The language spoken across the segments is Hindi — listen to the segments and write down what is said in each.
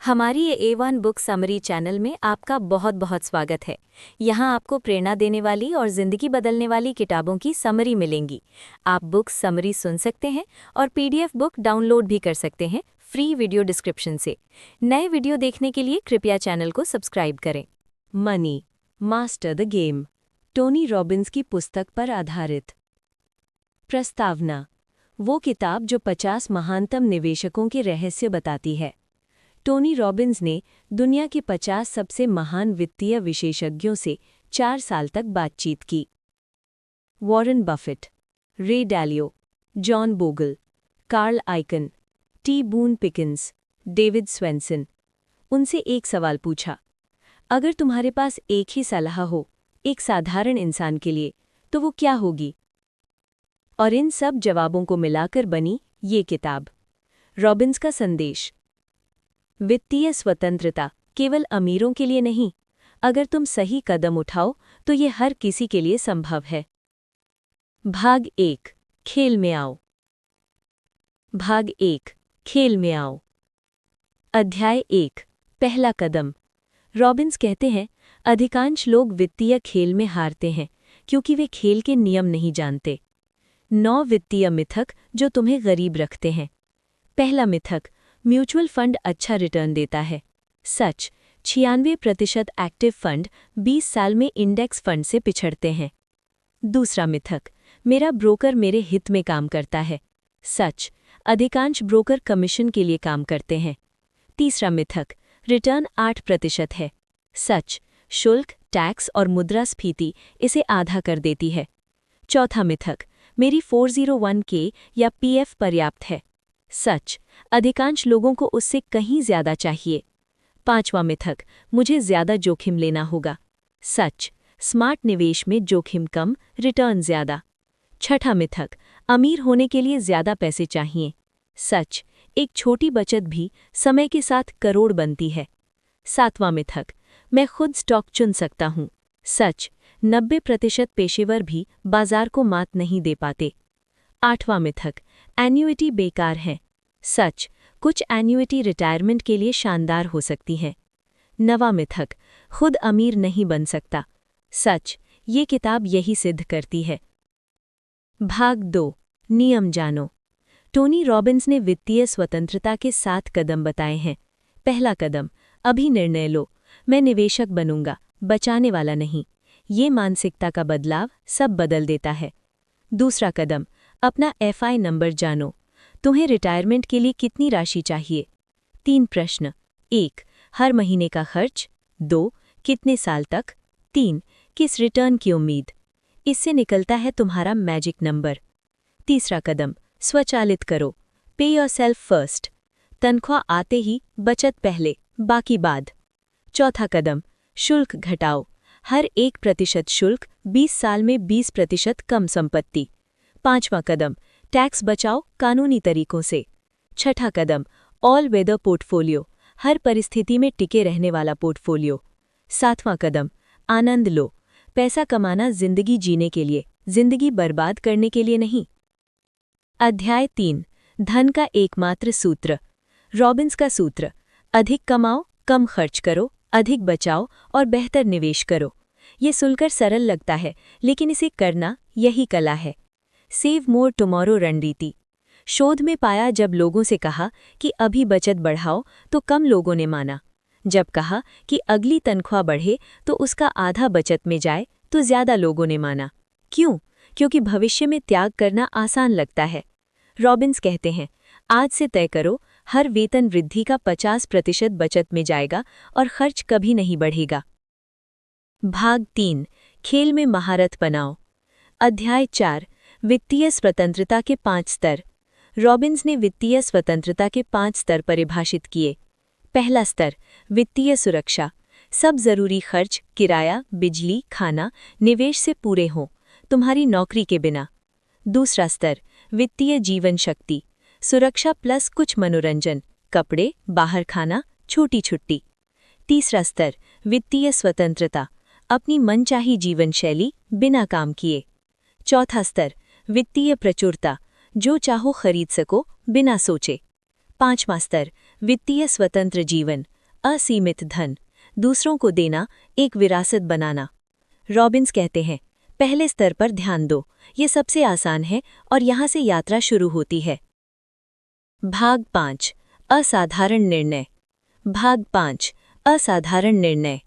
हमारी ये A1 बुक समरी चैनल में आपका बहुत बहुत स्वागत है। यहाँ आपको प्रेरणा देने वाली और ज़िंदगी बदलने वाली किताबों की समरी मिलेंगी। आप बुक समरी सुन सकते हैं और PDF बुक डाउनलोड भी कर सकते हैं फ्री वीडियो डिस्क्रिप्शन से। नए वीडियो देखने के लिए कृपया चैनल को सब्सक्राइब करें। Money master the game, Tony Robbins की पुस्तक पर आधारित। प्रस्तावना: वो किताब जो 50 महानतम निवेशकों के रहस्य बताती है। टोनी रॉबिन्स ने दुनिया के 50 सबसे महान वित्तीय विशेषज्ञों से 4 साल तक बातचीत की। Warren Buffett, Ray Dalio, John Bogle, Carl Icahn, T Boone Pickens, David Swensen. उनसे एक सवाल पूछा, अगर तुम्हारे पास एक ही सलाह हो एक साधारण इंसान के लिए, तो वो क्या होगी? और इन सब जवाबों को मिलाकर बनी ये किताब। रॉबिन्स का संदेश: वित्तीय स्वतंत्रता केवल अमीरों के लिए नहीं, अगर तुम सही कदम उठाओ तो ये हर किसी के लिए संभव है। भाग 1, खेल में आओ। भाग 1, खेल में आओ। अध्याय 1, पहला कदम। रॉबिन्स कहते हैं, अधिकांश लोग वित्तीय खेल में हारते हैं क्योंकि वे खेल के नियम नहीं जानते। 9 वित्तीय मिथक जो तुम्हें गरीब रखते हैं। पहला मिथक: म्यूचुअल फंड अच्छा रिटर्न देता है। सच, 96% एक्टिव फंड 20 साल में इंडेक्स फंड से पिछड़ते हैं। दूसरा मिथक: मेरा ब्रोकर मेरे हित में काम करता है। सच, अधिकांश ब्रोकर कमीशन के लिए काम करते हैं। तीसरा मिथक: रिटर्न 8% है। सच, शुल्क, टैक्स और मुद्रास्फीति इसे आधा कर देती है। चौथा मिथक: मेरी 401k या PF पर्याप्त है। सच, अधिकांश लोगों को उससे कहीं ज्यादा चाहिए। पांचवा मिथक: मुझे ज्यादा जोखिम लेना होगा। सच, स्मार्ट निवेश में जोखिम कम, रिटर्न ज्यादा। छठा मिथक: अमीर होने के लिए ज्यादा पैसे चाहिए। सच, एक छोटी बचत भी समय के साथ करोड़ बनती है। सातवां मिथक: मैं खुद स्टॉक चुन सकता हूँ। सच, 90% पेशेवर भी बाजार को मात नहीं दे पाते। आठवां मिथक: एन्युइटी बेकार है। सच, कुछ एन्युइटी रिटायरमेंट के लिए शानदार हो सकती हैं। नवां मिथक: खुद अमीर नहीं बन सकता। सच, ये किताब यही सिद्ध करती है। भाग 2, नियम जानो। टोनी रॉबिन्स ने वित्तीय स्वतंत्रता के 7 कदम बताए हैं। पहला कदम: अभी निर्णय लो, मैं निवेशक बनूंगा, बचाने वाला नहीं। ये मानसिकता का बदलाव सब बदल देता है। दूसरा कदम: अपना FI नंबर जानो। तुम्हें रिटायरमेंट के लिए कितनी राशि चाहिए? 3 प्रश्न। 1, हर महीने का खर्च। 2, कितने साल तक? 3, किस रिटर्न की उम्मीद? इससे निकलता है तुम्हारा मैजिक नंबर। तीसरा कदम: स्वचालित करो। पे योरसेल्फ फर्स्ट। तनख्वाह आते ही बचत पहले, बाकी बाद। चौथा कदम: शुल्क घटाओ। हर 1% शुल्क, 20 साल में 20% कम संपत्ति। पांचवा कदम: टैक्स बचाओ कानूनी तरीकों से। छठा कदम: ऑल वेदर पोर्टफोलियो, हर परिस्थिति में टिके रहने वाला पोर्टफोलियो। सातवां कदम: आनंद लो। पैसा कमाना जिंदगी जीने के लिए, जिंदगी बर्बाद करने के लिए नहीं। अध्याय 3, धन का एकमात्र सूत्र। रॉबिन्स का सूत्र: अधिक कमाओ, कम खर्च करो, अधिक बचाओ और बेहतर निवेश करो। ये सुनकर सरल लगता है, लेकिन इसे करना यही कला है। सेव मोर टुमारो रणनीति। शोध में पाया, जब लोगों से कहा कि अभी बचत बढ़ाओ तो कम लोगों ने माना। जब कहा कि अगली तनख्वाह बढ़े तो उसका आधा बचत में जाए तो ज्यादा लोगों ने माना। क्यों? क्योंकि भविष्य में त्याग करना आसान लगता है। रॉबिन्स कहते हैं, आज से तय करो, हर वेतन वृद्धि का 50% बचत में जाएगा और खर्च कभी नहीं बढ़ेगा। भाग 3, खेल में महारत बनाओ। अध्याय 4, वित्तीय स्वतंत्रता के 5 स्तर। रॉबिन्स ने वित्तीय स्वतंत्रता के 5 स्तर परिभाषित किए। पहला स्तर: वित्तीय सुरक्षा। सब जरूरी खर्च, किराया, बिजली, खाना, निवेश से पूरे हों, तुम्हारी नौकरी के बिना। दूसरा स्तर: वित्तीय जीवन शक्ति। सुरक्षा प्लस कुछ मनोरंजन, कपड़े, बाहर खाना, छोटी छुट्टी। तीसरा स्तर: वित्तीय स्वतंत्रता। अपनी मनचाही जीवन शैली, बिना काम किए। चौथा स्तर: वित्तीय प्रचुरता। जो चाहो खरीद सको, बिना सोचे। पांचवां स्तर: वित्तीय स्वतंत्र जीवन। असीमित धन, दूसरों को देना, एक विरासत बनाना। रॉबिन्स कहते हैं, पहले स्तर पर ध्यान दो, ये सबसे आसान है और यहाँ से यात्रा शुरू होती है। भाग 5, असाधारण निर्णय। भाग 5, असाधारण निर्णय।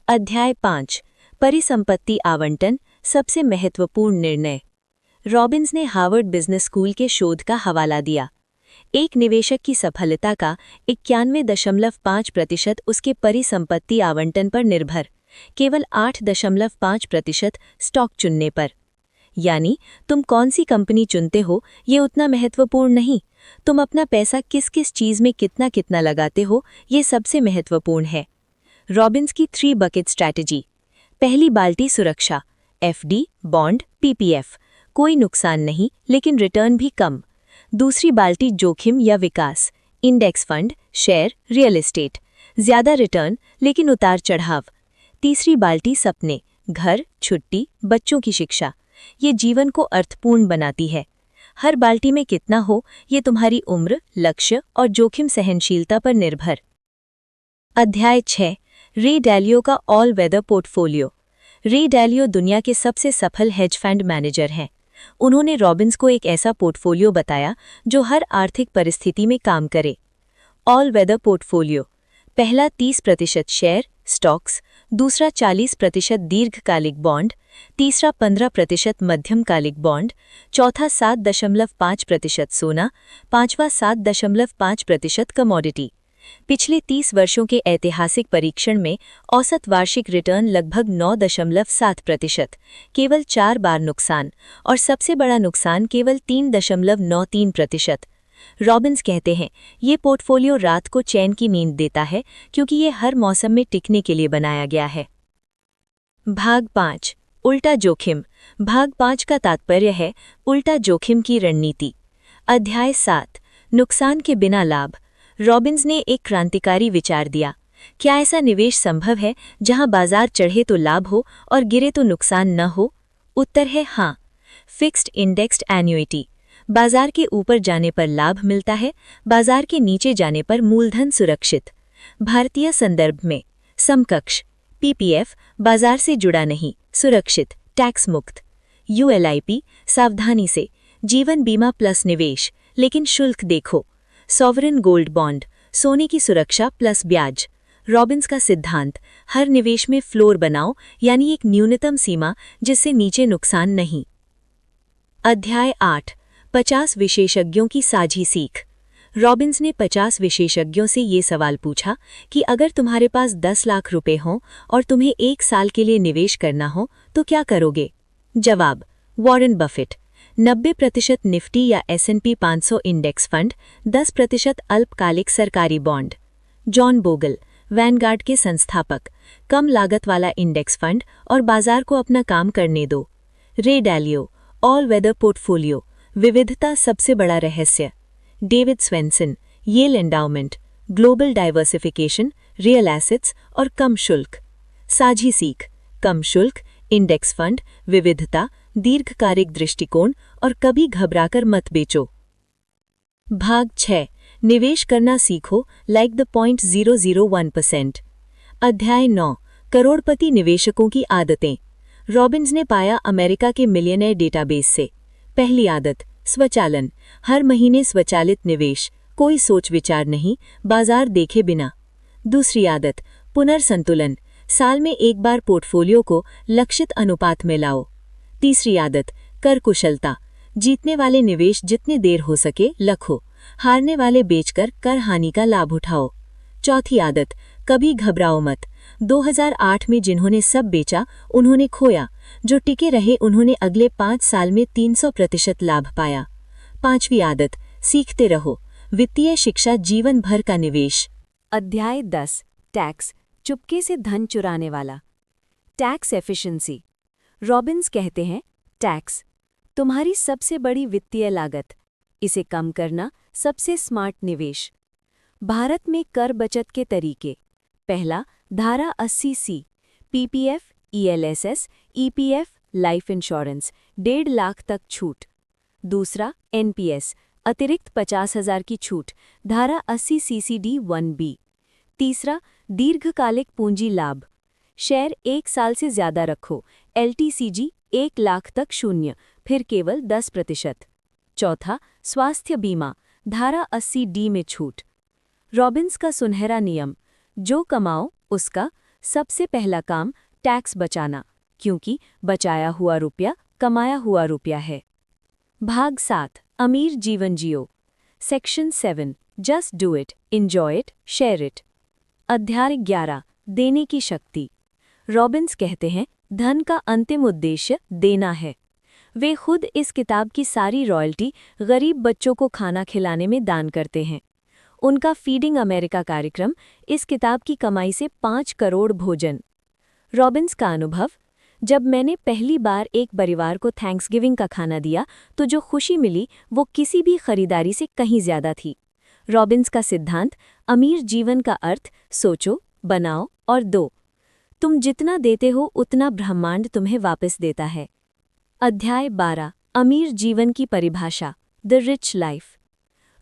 अध्याय 5, परिसंपत्ति आवंटन, सबसे महत्वपूर्ण निर्णय। रॉबिन्स ने हार्वर्ड बिजनेस स्कूल के शोध का हवाला दिया। एक निवेशक की सफलता का 91.5% उसके परिसंपत्ति आवंटन पर निर्भर, केवल 8.5% स्टॉक चुनने पर। यानी तुम कौन सी कंपनी चुनते हो ये उतना महत्वपूर्ण नहीं, तुम अपना पैसा किस किस चीज में कितना कितना लगाते हो ये सबसे महत्वपूर्ण है। रॉबिन्स की 3 बकेट स्ट्रैटेजी। पहली बाल्टी सुरक्षा, एफडी, बॉन्ड, पीपीएफ, कोई नुकसान नहीं लेकिन रिटर्न भी कम। दूसरी बाल्टी जोखिम या विकास, index fund, share, real estate, ज्यादा रिटर्न लेकिन उतार चढ़ाव। तीसरी बाल्टी सपने, घर, छुट्टी, बच्चों की शिक्षा, ये जीवन को अर्थपूर्ण बनाती है। हर बाल्टी में कितना हो ये तुम्हारी उम्र, लक्ष्य और जोखिम सहनशीलता पर निर्भर। अध्याय 6, रे डैलियो का ऑल वेदर पोर्टफोलियो। रे डैलियो दुनिया के सबसे सफल हेज फंड मैनेजर हैं। उन्होंने रॉबिन्स को एक ऐसा पोर्टफोलियो बताया जो हर आर्थिक परिस्थिति में काम करे। ऑल वेदर पोर्टफोलियो, पहला 30% शेयर, स्टॉक्स, दूसरा 40% दीर्घकालिक बॉन्ड, तीसरा 15% मध्यमकालिक बॉन्ड, चौथा 7.5% सोना, पांचवा 7.5% कमोडिटी। पिछले 30 वर्षों के ऐतिहासिक परीक्षण में औसत वार्षिक रिटर्न लगभग 9.7%, केवल 4 बार नुकसान, और सबसे बड़ा नुकसान केवल 3.93%। रॉबिन्स कहते हैं, ये पोर्टफोलियो रात को चैन की नींद देता है क्योंकि ये हर मौसम में टिकने के लिए बनाया गया है। भाग 5, उल्टा जोखिम। भाग 5 का तात्पर्य है उल्टा जोखिम की रणनीति। अध्याय 7, नुकसान के बिना लाभ। रॉबिन्स ने एक क्रांतिकारी विचार दिया। क्या ऐसा निवेश संभव है जहां बाजार चढ़े तो लाभ हो और गिरे तो नुकसान न हो? उत्तर है हाँ। फिक्स्ड इंडेक्स्ड एन्युइटी, बाजार के ऊपर जाने पर लाभ मिलता है, बाजार के नीचे जाने पर मूलधन सुरक्षित। भारतीय संदर्भ में समकक्ष, पीपीएफ, बाजार से जुड़ा नहीं, सुरक्षित, टैक्स मुक्त। यूएलआईपी, सावधानी से, जीवन बीमा प्लस निवेश, लेकिन शुल्क देखो। सॉवरेन गोल्ड बॉन्ड, सोने की सुरक्षा प्लस ब्याज। रॉबिन्स का सिद्धांत, हर निवेश में फ्लोर बनाओ, यानी एक न्यूनतम सीमा जिससे नीचे नुकसान नहीं। अध्याय 8, 50 विशेषज्ञों की साझी सीख। रॉबिन्स ने 50 विशेषज्ञों से ये सवाल पूछा कि अगर तुम्हारे पास 10 लाख रुपए हों और तुम्हें 1 साल के लिए निवेश करना हो तो क्या करोगे? जवाब, वॉरेन बफेट, 90% निफ्टी या S&P 500 इंडेक्स फंड, 10% अल्पकालिक सरकारी बॉन्ड। जॉन बोगल, वैनगार्ड के संस्थापक, कम लागत वाला इंडेक्स फंड और बाजार को अपना काम करने दो। रे डैलियो, ऑल वेदर पोर्टफोलियो, विविधता सबसे बड़ा रहस्य। David Swensen, Yale endowment, global diversification, real assets और कम शुल्क। साझी सीख, कम शुल्क, इंडेक्स फंड, विविधता, दीर्घकालिक दृष्टिकोण और कभी घबराकर मत बेचो। भाग 6, निवेश करना सीखो, लाइक द 0.001%। अध्याय 9, करोड़पति निवेशकों की आदतें। रॉबिन्स ने पाया अमेरिका के मिलियनेयर डेटाबेस से। पहली आदत, स्वचालन, हर महीने स्वचालित निवेश, कोई सोच विचार नहीं, बाजार देखे बिना। दूसरी आदत, पुनर्संतुलन, साल में एक बार पोर्टफोलियो को लक्षित अनुपात में लाओ। तीसरी आदत, कर कुशलता, जीतने वाले निवेश जितने देर हो सके रखो, हारने वाले बेचकर कर हानि का लाभ उठाओ। चौथी आदत, कभी घबराओ मत, 2008 में जिन्होंने सब बेचा उन्होंने खोया, जो टिके रहे उन्होंने अगले 5 साल में 300% लाभ पाया। पांचवी आदत, सीखते रहो, वित्तीय शिक्षा जीवन भर का निवेश। अध्याय 10, टैक्स, चुपके से धन चुराने वाला। Tax efficiency. रॉबिन्स कहते हैं, टैक्स तुम्हारी सबसे बड़ी वित्तीय लागत, इसे कम करना सबसे स्मार्ट निवेश। भारत में कर बचत के तरीके। पहला, धारा 80C, PPF, ELSS, EPF, life insurance, 1.5 lakh तक छूट। दूसरा, एनपीएस, अतिरिक्त 50,000 की छूट, धारा 80 CCD 1B। तीसरा, दीर्घकालिक पूंजी लाभ। शेयर 1 साल से ज्यादा रखो, LTCG 1 लाख तक 0, फिर केवल 10%। चौथा, स्वास्थ्य बीमा, धारा 80D में छूट। रॉबिन्स का सुनहरा नियम, जो कमाओ उसका सबसे पहला काम टैक्स बचाना, क्योंकि बचाया हुआ रुपया कमाया हुआ रुपया है। भाग 7, अमीर जीवन जियो। Section 7, just do it, enjoy it, share it. अध्याय 11, देने की शक्ति। रॉबिन्स कहते हैं, धन का अंतिम उद्देश्य देना है। वे खुद इस किताब की सारी रॉयल्टी गरीब बच्चों को खाना खिलाने में दान करते हैं। उनका फीडिंग अमेरिका कार्यक्रम इस किताब की कमाई से 5 करोड़ भोजन। रॉबिन्स का अनुभव, जब मैंने पहली बार एक परिवार को थैंक्सगिविंग का खाना दिया तो जो खुशी मिली वो किसी भी खरीदारी से कहीं ज्यादा थी। रॉबिन्स का सिद्धांत, अमीर जीवन का अर्थ सोचो, बनाओ और दो। तुम जितना देते हो उतना ब्रह्मांड तुम्हें वापस देता है। अध्याय 12, अमीर जीवन की परिभाषा, द रिच लाइफ।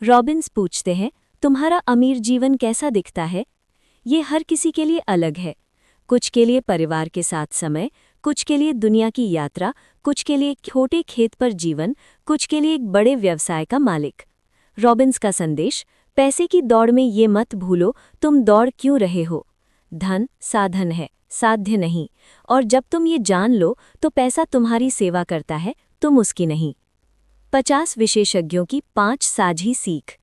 रॉबिन्स पूछते हैं, तुम्हारा अमीर जीवन कैसा दिखता है? ये हर किसी के लिए अलग है। कुछ के लिए परिवार के साथ समय, कुछ के लिए दुनिया की यात्रा, कुछ के लिए छोटे खेत पर जीवन, कुछ के लिए एक बड़े व्यवसाय का मालिक। रॉबिन्स का संदेश, पैसे की दौड़ में ये मत भूलो तुम दौड़ क्यों रहे हो। धन साधन है, साध्य नहीं, और जब तुम ये जान लो तो पैसा तुम्हारी सेवा करता है, तुम उसकी नहीं। 50 विशेषज्ञों की 5 साझी सीख।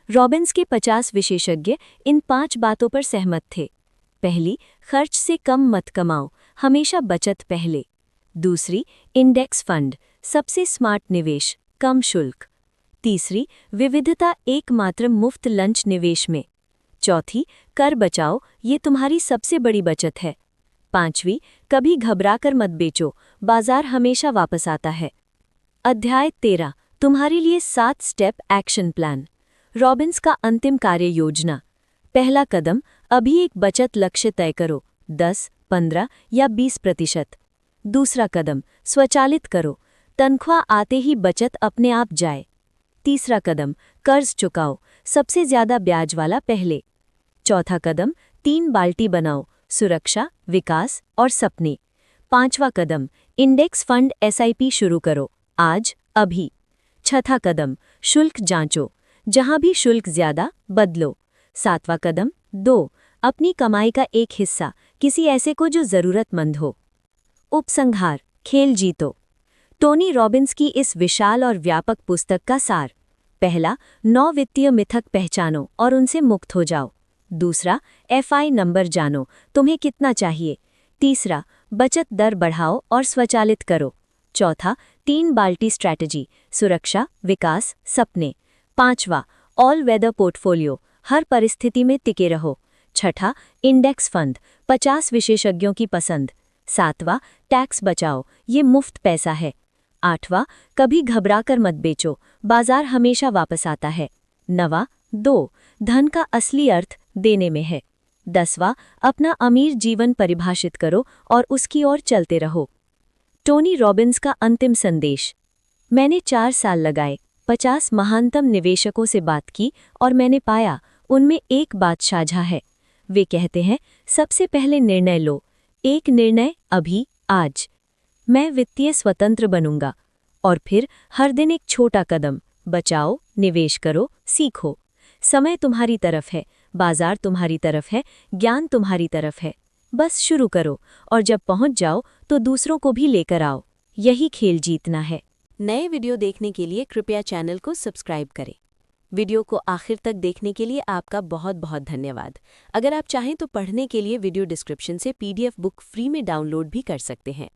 रॉबिन्स के 50 विशेषज्ञ इन 5 बातों पर सहमत थे। पहली, खर्च से कम मत कमाओ, हमेशा बचत पहले। दूसरी, इंडेक्स फंड, सबसे स्मार्ट निवेश, कम शुल्क। तीसरी, विविधता एकमात्र मुफ्त लंच निवेश में। चौथी, कर बचाओ, ये तुम्हारी सबसे बड़ी बचत है। पांचवी, कभी घबराकर मत बेचो, बाजार हमेशा वापस आता है। अध्याय 13, तुम्हारे लिए 7 स्टेप एक्शन प्लान। रॉबिन्स का अंतिम कार्य योजना। पहला कदम, अभी एक बचत लक्ष्य तय करो, 10, 15 या 20%। दूसरा कदम, स्वचालित करो, तनख्वाह आते ही बचत अपने आप जाए। तीसरा कदम, कर्ज चुकाओ, सबसे ज्यादा ब्याज वाला पहले। चौथा कदम, 3 बाल्टी बनाओ, सुरक्षा, विकास और सपने। पांचवा कदम, इंडेक्स फंड SIP शुरू करो, आज, अभी। छठा कदम, शुल्क जांचो, जहां भी शुल्क ज्यादा बदलो। सातवां कदम, 2, अपनी कमाई का एक हिस्सा किसी ऐसे को जो जरूरतमंद हो। उपसंहार, खेल जीतो। टोनी रॉबिन्स की इस विशाल और व्यापक पुस्तक का सार। पहला, 9 वित्तीय मिथक पहचानो और उनसे मुक्त हो जाओ। दूसरा, FI नंबर जानो, तुम्हें कितना चाहिए। तीसरा, बचत दर बढ़ाओ और स्वचालित करो। चौथा, 3 बाल्टी स्ट्रैटेजी, सुरक्षा, विकास, सपने। पांचवा, ऑल वेदर पोर्टफोलियो, हर परिस्थिति में टिके रहो। छठा, इंडेक्स फंड, 50 विशेषज्ञों की पसंद। सातवां, टैक्स बचाओ, ये मुफ्त पैसा है। आठवां, कभी घबराकर मत बेचो, बाजार हमेशा वापस आता है। नवा, 2, धन का असली अर्थ देने में है। 10वां, अपना अमीर जीवन परिभाषित करो और उसकी ओर चलते रहो। टोनी रॉबिन्स का अंतिम संदेश। मैंने 4 साल लगाए, 50 महानतम निवेशकों से बात की और मैंने पाया उनमें एक बात साझा है। वे कहते हैं, सबसे पहले निर्णय लो, एक निर्णय अभी, आज। मैं वित्तीय स्वतंत्र बनूंगा। और फिर हर दिन एक छोटा कदम, बचाओ, निवेश करो, सीखो। समय तुम्हारी तरफ है, बाजार तुम्हारी तरफ है, ज्ञान तुम्हारी तरफ है। बस शुरू करो और जब पहुंच जाओ तो दूसरों को भी लेकर आओ। यही खेल जीतना है। नए वीडियो देखने के लिए कृपया चैनल को सब्सक्राइब करें। वीडियो को आखिर तक देखने के लिए आपका बहुत बहुत धन्यवाद। अगर आप चाहें तो पढ़ने के लिए वीडियो डिस्क्रिप्शन से PDF बुक फ्री में डाउनलोड भी कर सकते हैं।